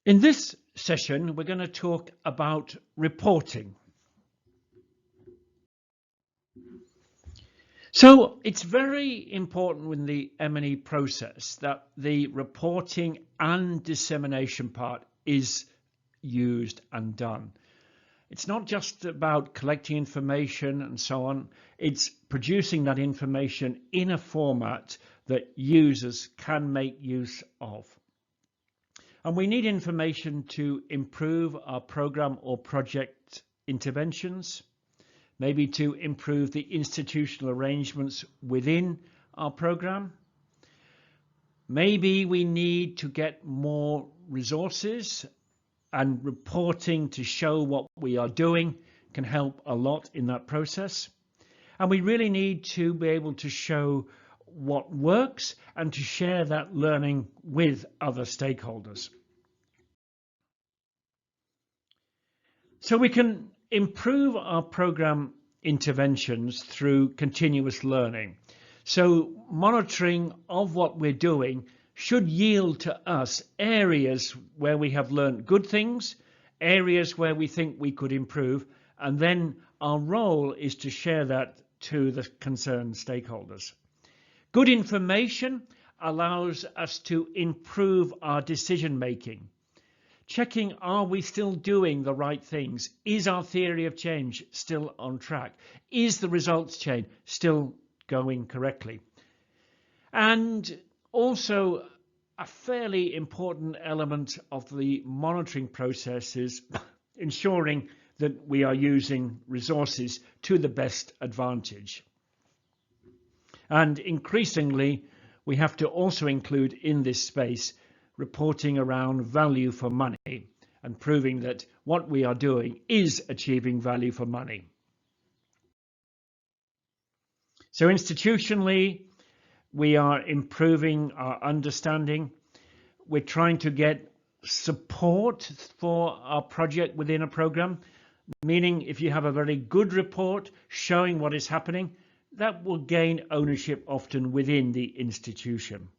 In this session, we're going to talk about reporting. So it's very important in the M&E process that the reporting and dissemination part is used and done. It's not just about collecting information and so on. It's producing that information in a format that users can make use of. And we need information to improve our program or project interventions, maybe to improve the institutional arrangements within our program. Maybe we need to get more resources, and reporting to show what we are doing can help a lot in that process. And we really need to be able to show what works and to share that learning with other stakeholders. So we can improve our program interventions through continuous learning. So monitoring of what we're doing should yield to us areas where we have learned good things, areas where we think we could improve, and then our role is to share that to the concerned stakeholders. Good information allows us to improve our decision making. Checking, are we still doing the right things? Is our theory of change still on track? Is the results chain still going correctly? And also a fairly important element of the monitoring process is ensuring that we are using resources to the best advantage. And increasingly, we have to also include in this space reporting around value for money and proving that what we are doing is achieving value for money. So institutionally, we are improving our understanding. We're trying to get support for our project within a program, meaning if you have a very good report showing what is happening, that will gain ownership often within the institution.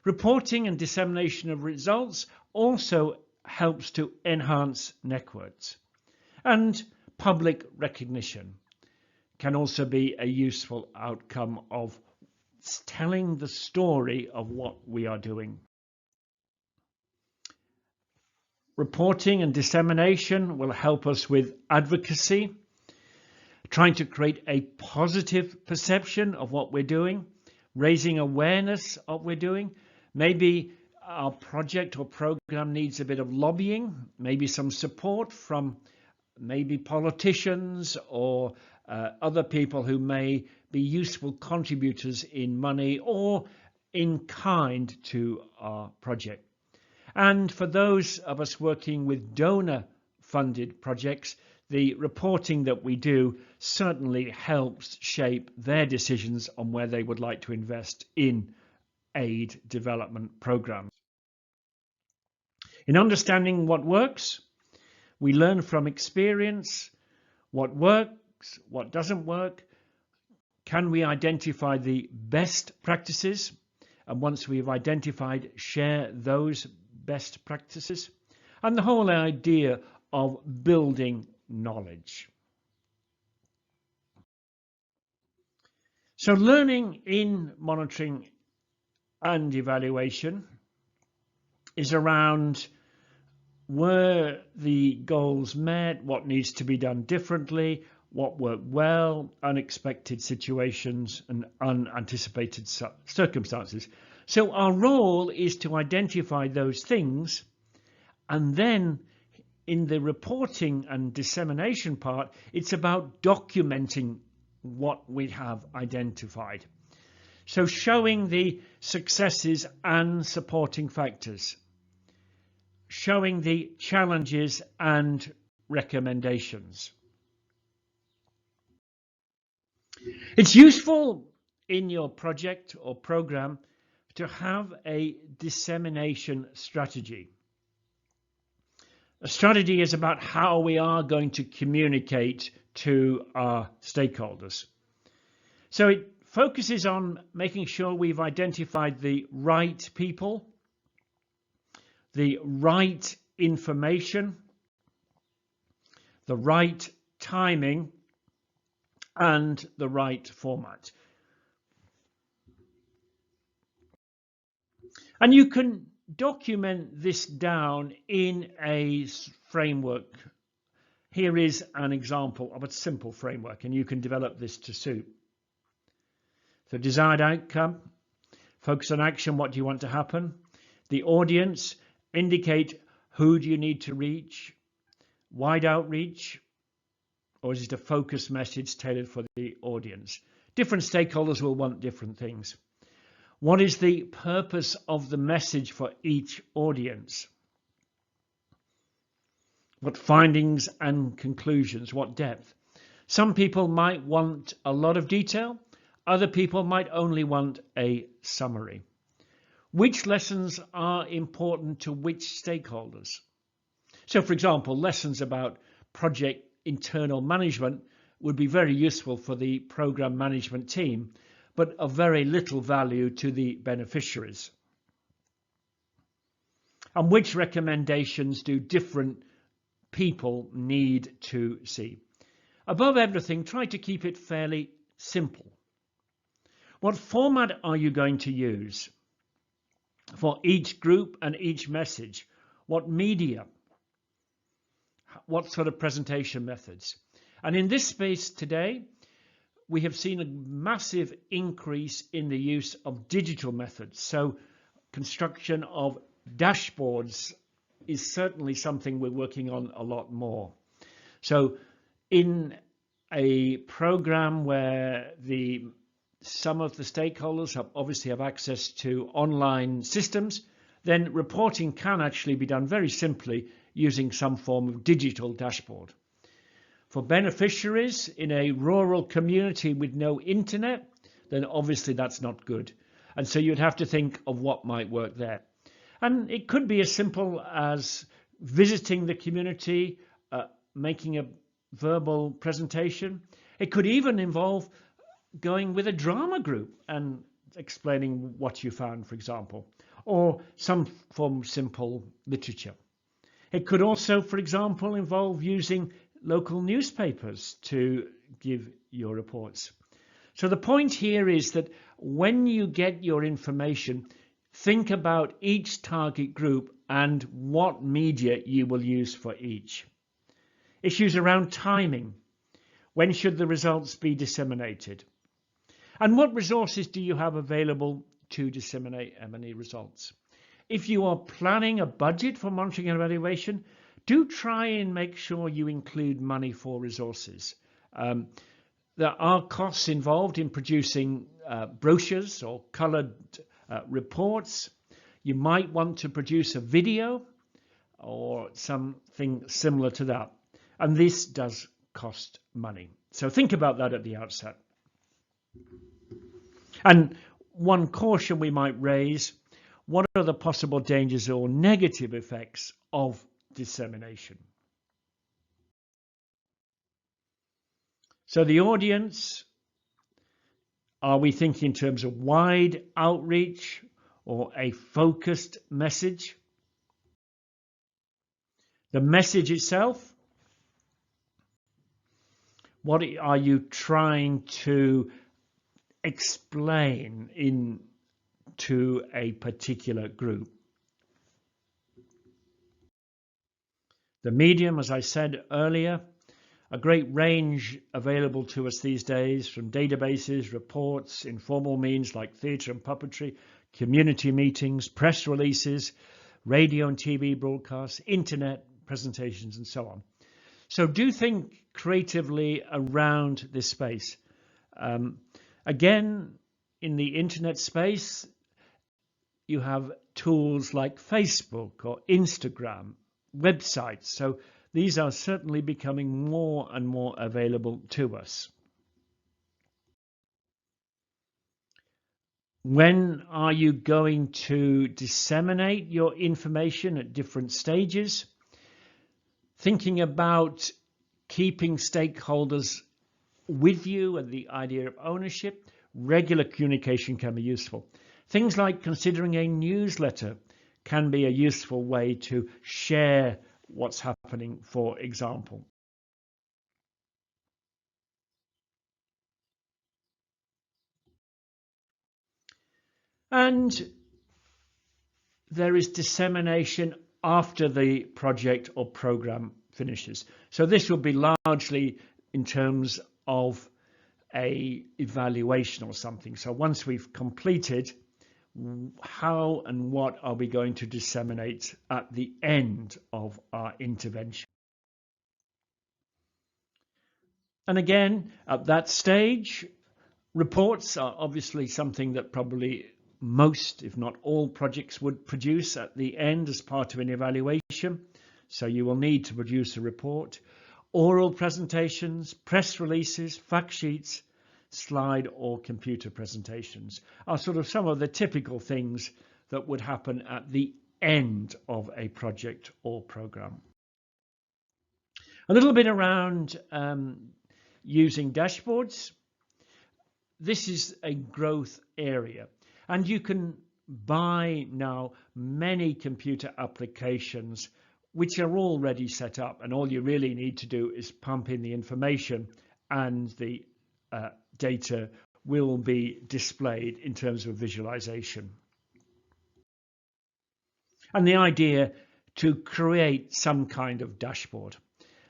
Reporting and dissemination of results also helps to enhance networks. And public recognition can also be a useful outcome of telling the story of what we are doing. Reporting and dissemination will help us with advocacy, trying to create a positive perception of what we're doing, raising awareness of what we're doing. Maybe our project or program needs a bit of lobbying, maybe some support from maybe politicians or other people who may be useful contributors in money or in kind to our project. And for those of us working with donor-funded projects, the reporting that we do certainly helps shape their decisions on where they would like to invest in aid development programs. In understanding what works, we learn from experience what works, what doesn't work. Can we identify the best practices? And once we've identified, share those best practices. And the whole idea of building knowledge. So learning in monitoring and evaluation is around were the goals met, what needs to be done differently, what worked well, unexpected situations and unanticipated circumstances. So our role is to identify those things, and then in the reporting and dissemination part, it's about documenting what we have identified. So showing the successes and supporting factors, showing the challenges and recommendations. It's useful in your project or program to have a dissemination strategy. A strategy is about how we are going to communicate to our stakeholders. So it focuses on making sure we've identified the right people, the right information, the right timing, and the right format. And you can document this down in a framework. Here is an example of a simple framework, and you can develop this to suit. So desired outcome, focus on action, what do you want to happen? The audience, indicate who do you need to reach? Wide outreach, or is it a focused message tailored for the audience? Different stakeholders will want different things. What is the purpose of the message for each audience? What findings and conclusions? What depth? Some people might want a lot of detail. Other people might only want a summary. Which lessons are important to which stakeholders? So, for example, lessons about project internal management would be very useful for the program management team, but of very little value to the beneficiaries. And which recommendations do different people need to see? Above everything, try to keep it fairly simple. What format are you going to use for each group and each message? What media? What sort of presentation methods? And in this space today, we have seen a massive increase in the use of digital methods. So construction of dashboards is certainly something we're working on a lot more. So in a program where some of the stakeholders obviously have access to online systems, then reporting can actually be done very simply using some form of digital dashboard. For beneficiaries in a rural community with no internet, then obviously that's not good. And so you'd have to think of what might work there. And it could be as simple as visiting the community, making a verbal presentation. It could even involve going with a drama group and explaining what you found, for example, or some form of simple literature. It could also, for example, involve using local newspapers to give your reports. So the point here is that when you get your information, think about each target group and what media you will use for each. Issues around timing. When should the results be disseminated? And what resources do you have available to disseminate M&E results? If you are planning a budget for monitoring and evaluation, do try and make sure you include money for resources. There are costs involved in producing brochures or coloured reports. You might want to produce a video or something similar to that. And this does cost money. So think about that at the outset. And one caution we might raise, what are the possible dangers or negative effects of dissemination? So the audience, are we thinking in terms of wide outreach or a focused message? The message itself, what are you trying to explain to a particular group? The medium, as I said earlier, a great range available to us these days, from databases, reports, informal means like theatre and puppetry, community meetings, press releases, radio and TV broadcasts, internet presentations, and so on. So do think creatively around this space. Again, in the internet space, you have tools like Facebook or Instagram, websites. So these are certainly becoming more and more available to us. When are you going to disseminate your information at different stages? Thinking about keeping stakeholders with you and the idea of ownership, regular communication can be useful. Things like considering a newsletter, can be a useful way to share what's happening, for example. And there is dissemination after the project or program finishes. So this will be largely in terms of a evaluation or something. So once we've completed, how and what are we going to disseminate at the end of our intervention? And again, at that stage, reports are obviously something that probably most, if not all, projects would produce at the end as part of an evaluation. So you will need to produce a report. Oral presentations, press releases, fact sheets, slide or computer presentations are sort of some of the typical things that would happen at the end of a project or program. A little bit around using dashboards. This is a growth area, and you can buy now many computer applications which are already set up, and all you really need to do is pump in the information and the data will be displayed in terms of visualization. And the idea to create some kind of dashboard.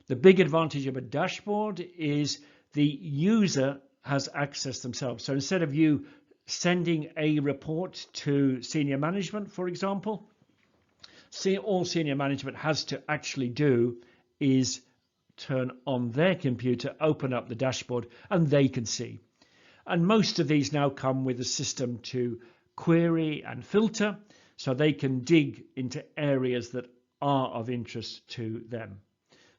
The big advantage of a dashboard is the user has access themselves. So instead of you sending a report to senior management, for example, all senior management has to actually do is turn on their computer, open up the dashboard, and they can see. And most of these now come with a system to query and filter, so they can dig into areas that are of interest to them.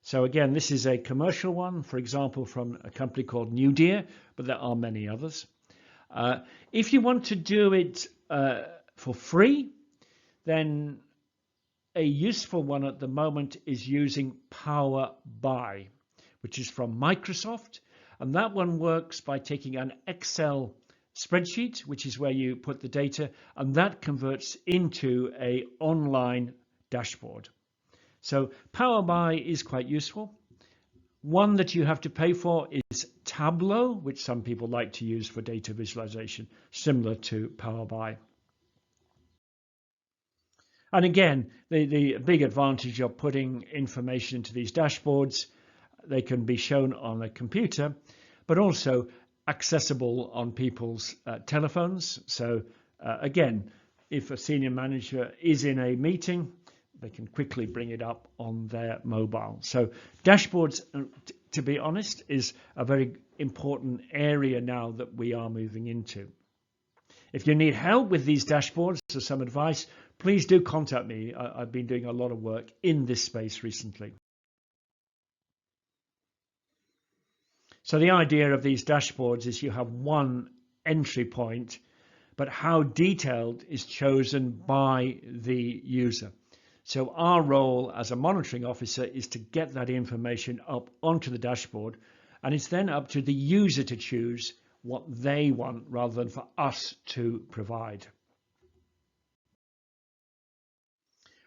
So again, this is a commercial one, for example, from a company called New Deer, but there are many others. If you want to do it for free, then a useful one at the moment is using Power BI, which is from Microsoft. And that one works by taking an Excel spreadsheet, which is where you put the data, and that converts into an online dashboard. So Power BI is quite useful. One that you have to pay for is Tableau, which some people like to use for data visualization, similar to Power BI. And again, the big advantage of putting information into these dashboards, they can be shown on a computer, but also accessible on people's telephones. So again, if a senior manager is in a meeting, they can quickly bring it up on their mobile. So dashboards, to be honest, is a very important area now that we are moving into. If you need help with these dashboards or some advice, please do contact me. I've been doing a lot of work in this space recently. So the idea of these dashboards is you have one entry point, but how detailed is chosen by the user. So our role as a monitoring officer is to get that information up onto the dashboard, and it's then up to the user to choose what they want rather than for us to provide.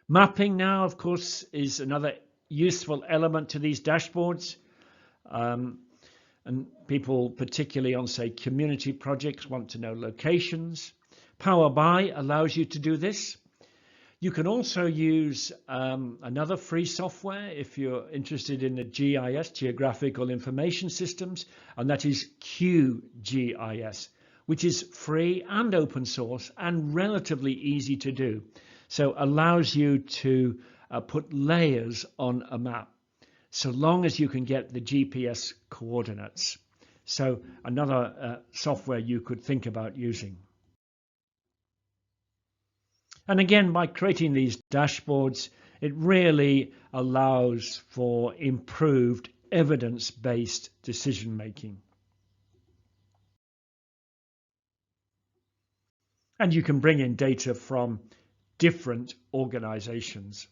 Mapping now, of course, is another useful element to these dashboards. And people, particularly on, say, community projects, want to know locations. Power BI allows you to do this. You can also use another free software if you're interested in the GIS, Geographical Information Systems, and that is QGIS, which is free and open source and relatively easy to do. So allows you to put layers on a map, so long as you can get the GPS coordinates. So another software you could think about using. And again, by creating these dashboards, it really allows for improved evidence-based decision making. And you can bring in data from different organizations.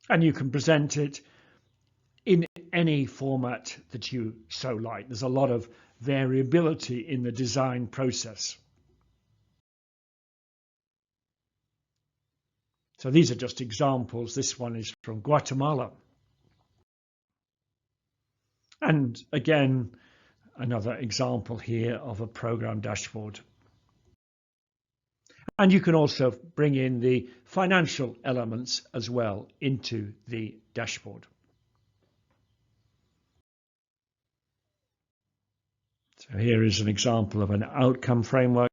And you can present it in any format that you so like. There's a lot of variability in the design process. So these are just examples. This one is from Guatemala. And again, another example here of a program dashboard. And you can also bring in the financial elements as well into the dashboard. So here is an example of an outcome framework,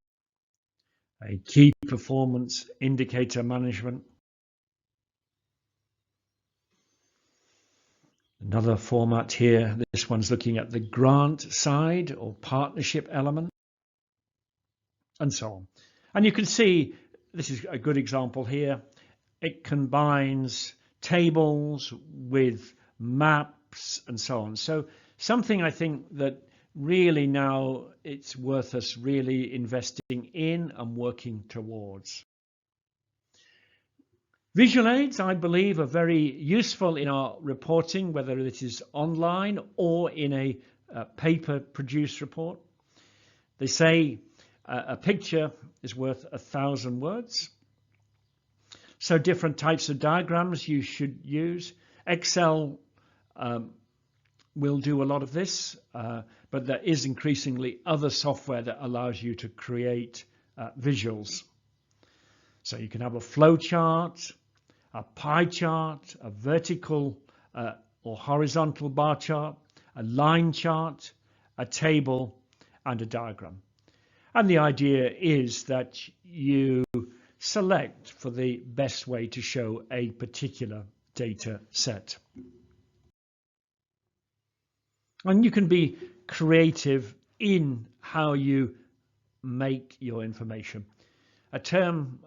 a key performance indicator management. Another format here, this one's looking at the grant side or partnership element, and so on. And you can see, this is a good example here, it combines tables with maps and so on. So something I think that really now it's worth us really investing in and working towards. Visual aids, I believe, are very useful in our reporting, whether it is online or in a paper-produced report. They say a picture is worth 1,000 words. So different types of diagrams you should use. Excel will do a lot of this, but there is increasingly other software that allows you to create visuals. So you can have a flow chart, a pie chart, a vertical or horizontal bar chart, a line chart, a table, and a diagram. And the idea is that you select for the best way to show a particular data set. And you can be creative in how you make your information. A term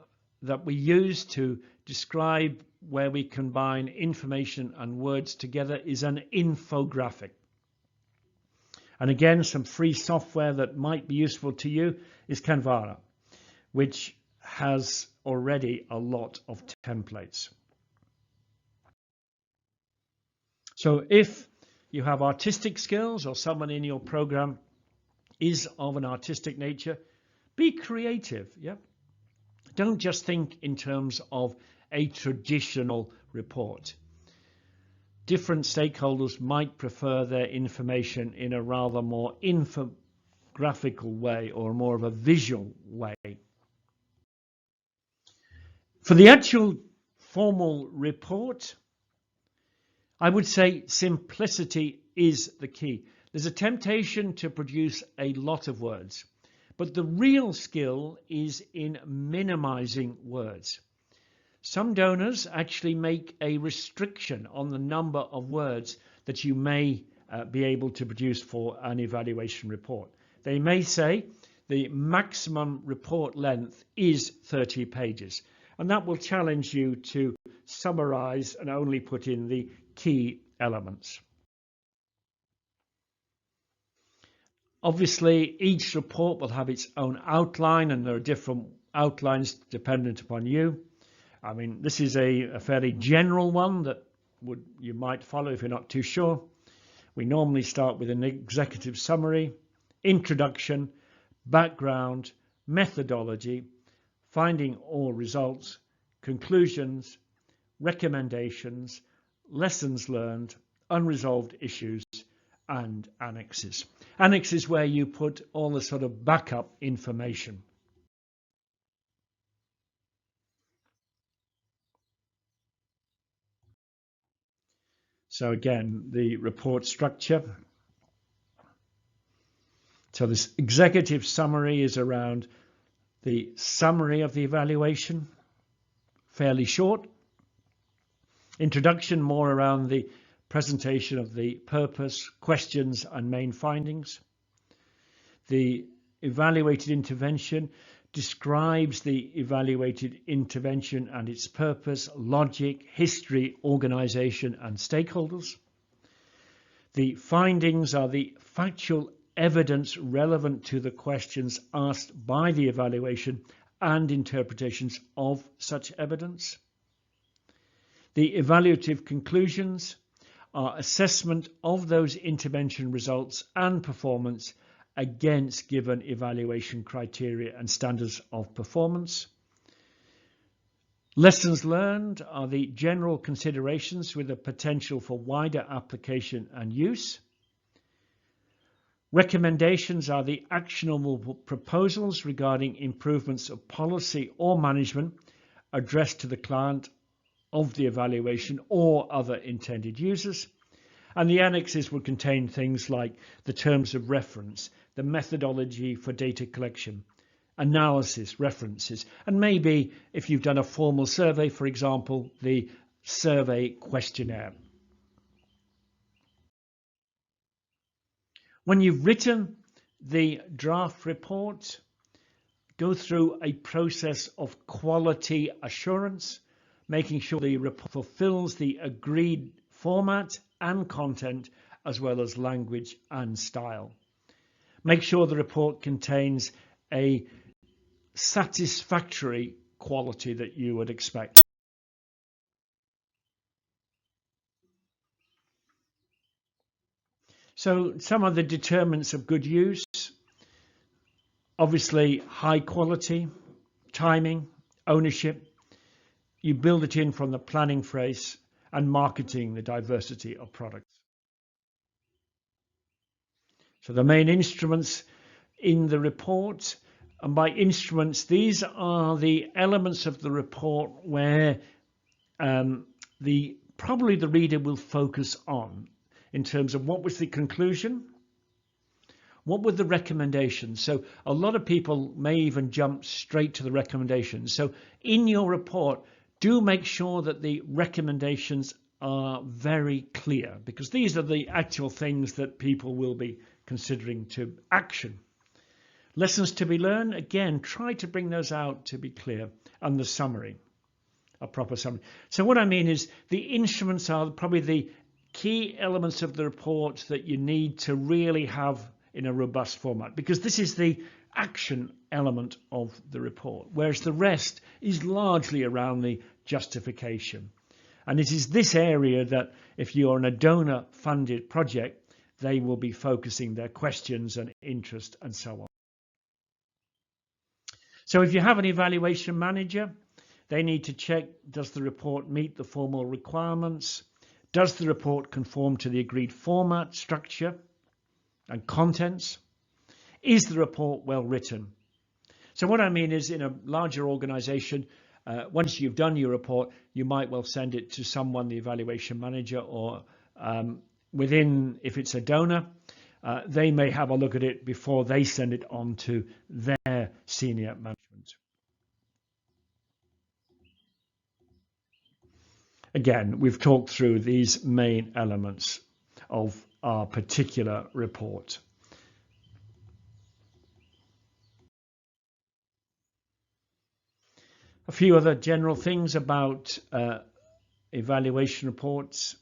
that we use to describe where we combine information and words together is an infographic. And again, some free software that might be useful to you is Canva, which has already a lot of templates. So if you have artistic skills or someone in your program is of an artistic nature, be creative. Yeah? Don't just think in terms of a traditional report. Different stakeholders might prefer their information in a rather more infographical way or more of a visual way. For the actual formal report, I would say simplicity is the key. There's a temptation to produce a lot of words, but the real skill is in minimizing words. Some donors actually make a restriction on the number of words that you may be able to produce for an evaluation report. They may say the maximum report length is 30 pages, and that will challenge you to summarize and only put in the key elements. Obviously, each report will have its own outline, and there are different outlines dependent upon you. I mean, this is a fairly general one that you might follow if you're not too sure. We normally start with an executive summary, introduction, background, methodology, finding or results, conclusions, recommendations, lessons learned, unresolved issues, and annexes. Annexes where you put all the sort of backup information. So again, the report structure. So this executive summary is around the summary of the evaluation, fairly short. Introduction, more around the presentation of the purpose, questions, and main findings. The evaluated intervention describes the evaluated intervention and its purpose, logic, history, organization, and stakeholders. The findings are the factual evidence relevant to the questions asked by the evaluation and interpretations of such evidence. The evaluative conclusions are assessment of those intervention results and performance against given evaluation criteria and standards of performance. Lessons learned are the general considerations with the potential for wider application and use. Recommendations are the actionable proposals regarding improvements of policy or management addressed to the client of the evaluation or other intended users. And the annexes would contain things like the terms of reference, the methodology for data collection, analysis, references, and maybe if you've done a formal survey, for example, the survey questionnaire. When you've written the draft report, go through a process of quality assurance, making sure the report fulfills the agreed format and content, as well as language and style. Make sure the report contains a satisfactory quality that you would expect. So some of the determinants of good use: obviously high quality, timing, ownership. You build it in from the planning phase, and marketing the diversity of products. So the main instruments in the report, and by instruments, these are the elements of the report where probably the reader will focus on in terms of what was the conclusion, what were the recommendations. So a lot of people may even jump straight to the recommendations. So in your report, do make sure that the recommendations are very clear, because these are the actual things that people will be considering to action. Lessons to be learned, again, try to bring those out to be clear, and the summary, a proper summary. So what I mean is the instruments are probably the key elements of the report that you need to really have in a robust format, because this is the action element of the report, whereas the rest is largely around the justification. And it is this area that if you're in a donor funded project, they will be focusing their questions and interest and so on. So if you have an evaluation manager, they need to check, does the report meet the formal requirements? Does the report conform to the agreed format, structure and contents? Is the report well written? So what I mean is, in a larger organization, once you've done your report, you might well send it to someone, the evaluation manager, or within, if it's a donor, they may have a look at it before they send it on to their senior management. Again, we've talked through these main elements of our particular report. A few other general things about evaluation reports.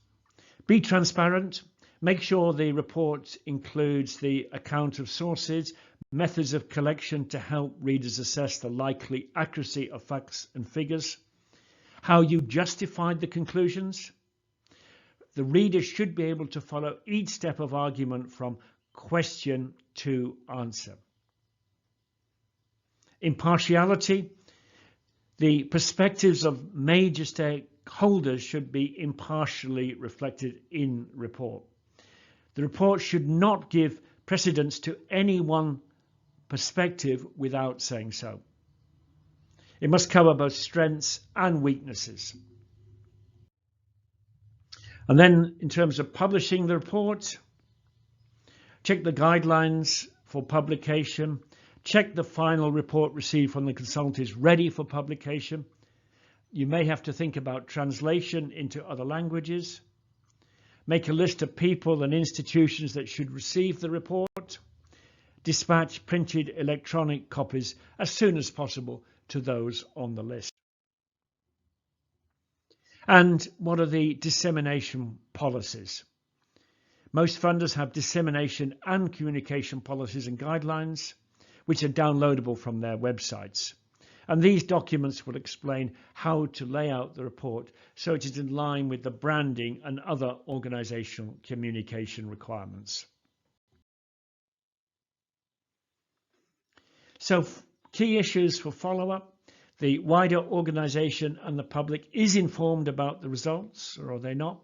Be transparent. Make sure the report includes the account of sources, methods of collection to help readers assess the likely accuracy of facts and figures, how you justified the conclusions. The reader should be able to follow each step of argument from question to answer. Impartiality. The perspectives of major stakeholders should be impartially reflected in report. The report should not give precedence to any one perspective without saying so. It must cover both strengths and weaknesses. And then in terms of publishing the report, check the guidelines for publication. Check the final report received from the consultant is ready for publication. You may have to think about translation into other languages. Make a list of people and institutions that should receive the report. Dispatch printed electronic copies as soon as possible to those on the list. And what are the dissemination policies? Most funders have dissemination and communication policies and guidelines, which are downloadable from their websites. And these documents will explain how to lay out the report so it is in line with the branding and other organizational communication requirements. So key issues for follow-up. The wider organization and the public is informed about the results, or are they not?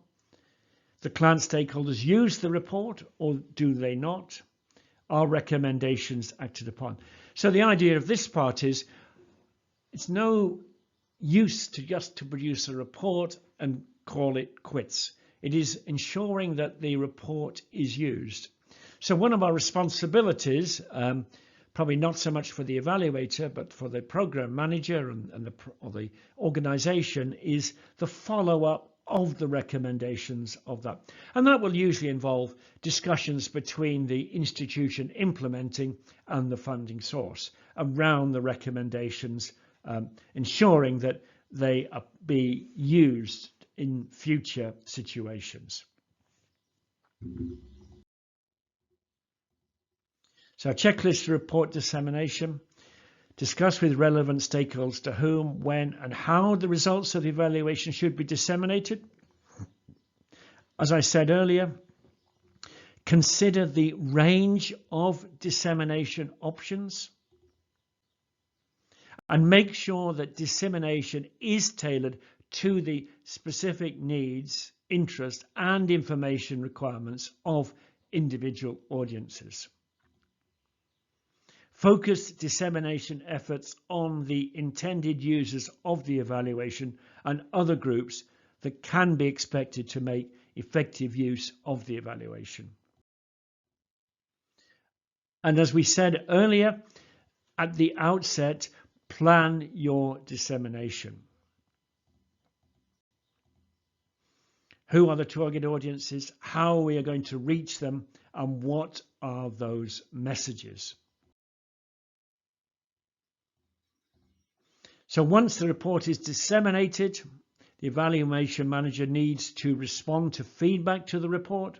The client stakeholders use the report, or do they not? Are recommendations acted upon? So the idea of this part is it's no use to just to produce a report and call it quits. It is ensuring that the report is used. So one of our responsibilities, probably not so much for the evaluator, but for the program manager and the organization, is the follow-up of the recommendations of that. And that will usually involve discussions between the institution implementing and the funding source around the recommendations, ensuring that they be used in future situations. So checklist report dissemination. Discuss with relevant stakeholders to whom, when, and how the results of the evaluation should be disseminated. As I said earlier, consider the range of dissemination options and make sure that dissemination is tailored to the specific needs, interests, and information requirements of individual audiences. Focus dissemination efforts on the intended users of the evaluation and other groups that can be expected to make effective use of the evaluation. And as we said earlier, at the outset, plan your dissemination. Who are the target audiences? How we are going to reach them? And what are those messages? So once the report is disseminated, the evaluation manager needs to respond to feedback to the report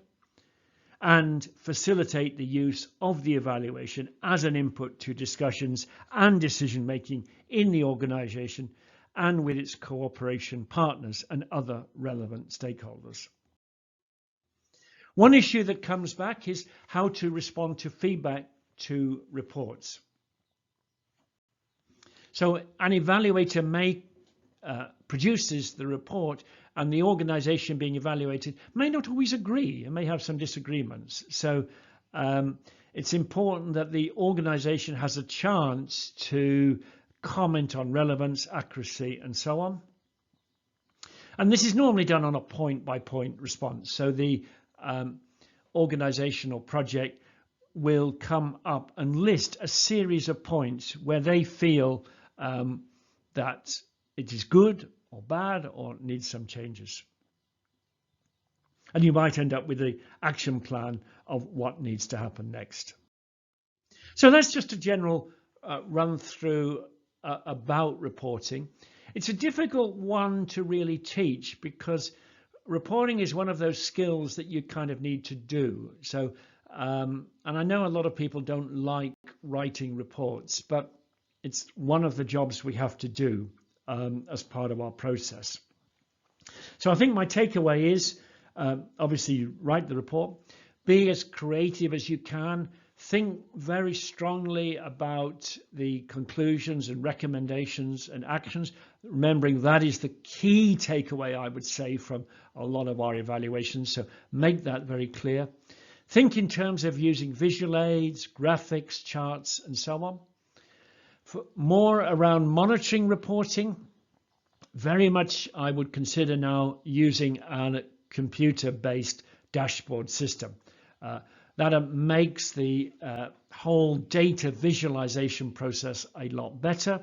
and facilitate the use of the evaluation as an input to discussions and decision making in the organization and with its cooperation partners and other relevant stakeholders. One issue that comes back is how to respond to feedback to reports. So an evaluator may produces the report, and the organization being evaluated may not always agree and may have some disagreements. So it's important that the organization has a chance to comment on relevance, accuracy, and so on. And this is normally done on a point-by-point response. So the organization or project will come up and list a series of points where they feel that it is good or bad or needs some changes. And you might end up with the action plan of what needs to happen next. So that's just a general run through about reporting. It's a difficult one to really teach because reporting is one of those skills that you kind of need to do. So, and I know a lot of people don't like writing reports, but it's one of the jobs we have to do as part of our process. So I think my takeaway is, obviously, write the report, be as creative as you can, think very strongly about the conclusions and recommendations and actions, remembering that is the key takeaway, I would say, from a lot of our evaluations. So make that very clear. Think in terms of using visual aids, graphics, charts, and so on. For more around monitoring reporting, very much I would consider now using a computer-based dashboard system. That makes the whole data visualization process a lot better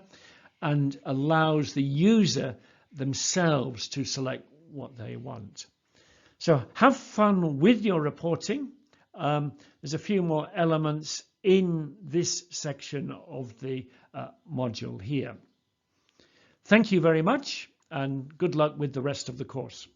and allows the user themselves to select what they want. So have fun with your reporting. There's a few more elements in this section of the module here. Thank you very much and good luck with the rest of the course.